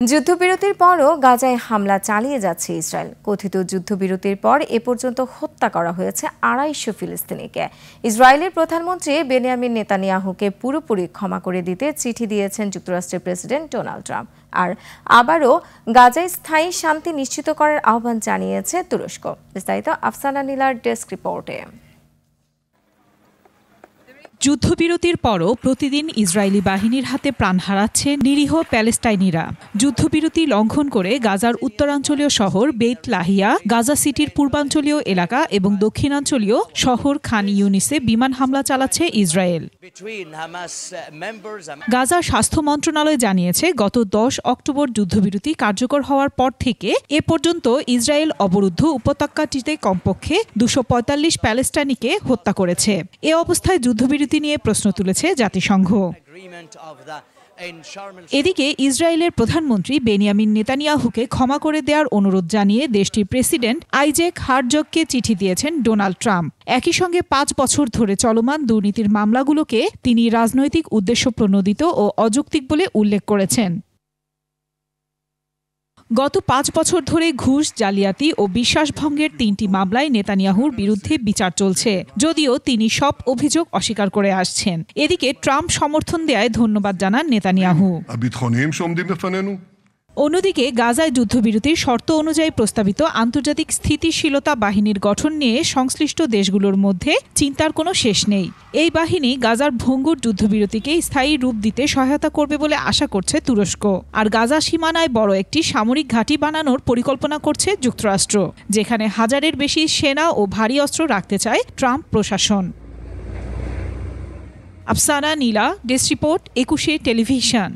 যুদ্ধবিরতির পরও গাজায় হামলা চালিয়ে যাচ্ছে ইসরায়েল। কথিত যুদ্ধবিরতির পর এ পর্যন্ত হত্যা করা হয়েছে ২৫০ ফিলিস্তিনিকে। ইসরায়েলের প্রধানমন্ত্রী বেনিয়ামিন নেতানিয়াহুকে পুরোপুরি ক্ষমা করে দিতে চিঠি দিয়েছেন যুক্তরাষ্ট্রের প্রেসিডেন্ট ডোনাল্ড ট্রাম্প। আর আবারও গাজায় স্থায়ী শান্তি নিশ্চিত করার আহ্বান জানিয়েছে তুরস্ক। বিস্তারিত আফসানা নীলার ডেস্ক রিপোর্টে। যুদ্ধবিরতির পরও প্রতিদিন ইসরায়েলি বাহিনীর হাতে প্রাণ হারাচ্ছে নিরীহ প্যালেস্টাইনিরা। যুদ্ধবিরতি লঙ্ঘন করে গাজার উত্তরাঞ্চলীয় শহর বেইত লাহিয়া, গাজা সিটির পূর্বাঞ্চলীয় এলাকা এবং দক্ষিণাঞ্চলীয় শহর খান ইউনিসে বিমান হামলা চালাচ্ছে ইসরায়েল। গাজার স্বাস্থ্য মন্ত্রণালয় জানিয়েছে, গত ১০ অক্টোবর যুদ্ধবিরতি কার্যকর হওয়ার পর থেকে এ পর্যন্ত ইসরায়েল অবরুদ্ধ উপত্যকাটিতে কমপক্ষে ২৪৫ প্যালেস্টাইনিকে হত্যা করেছে। এ অবস্থায় যুদ্ধবিরতি নিয়ে প্রশ্ন তুলেছে জাতিসংঘ। এদিকে ইসরায়েলের প্রধানমন্ত্রী বেনিয়ামিন নেতানিয়াহুকে ক্ষমা করে দেওয়ার অনুরোধ জানিয়ে দেশটির প্রেসিডেন্ট আইজ্যাক হারজগকে চিঠি দিয়েছেন ডোনাল্ড ট্রাম্প। একই সঙ্গে ৫ বছর ধরে চলমান দুর্নীতির মামলাগুলোকে তিনি রাজনৈতিক উদ্দেশ্য প্রণোদিত ও অযৌক্তিক বলে উল্লেখ করেছেন। গত ৫ বছর ধরে ঘুষ, জালিয়াতি ও বিশ্বাসভঙ্গের ৩টি মামলায় নেতানিয়াহুর বিরুদ্ধে বিচার চলছে, যদিও তিনি সব অভিযোগ অস্বীকার করে আসছেন। এদিকে ট্রাম্প সমর্থন দেয়ায় ধন্যবাদ জানান নেতানিয়াহু। অন্যদিকে গাজায় যুদ্ধবিরতির শর্ত অনুযায়ী প্রস্তাবিত আন্তর্জাতিক স্থিতিশীলতা বাহিনীর গঠন নিয়ে সংশ্লিষ্ট দেশগুলোর মধ্যে চিন্তার কোনো শেষ নেই। এই বাহিনী গাজার ভঙ্গুর যুদ্ধবিরতিকে স্থায়ী রূপ দিতে সহায়তা করবে বলে আশা করছে তুরস্ক। আর গাজা সীমানায় বড় একটি সামরিক ঘাঁটি বানানোর পরিকল্পনা করছে যুক্তরাষ্ট্র, যেখানে ১০০০-এর বেশি সেনা ও ভারী অস্ত্র রাখতে চায় ট্রাম্প প্রশাসন। আফসানা নীলা, ডেস্ক রিপোর্ট, ২১ টেলিভিশন।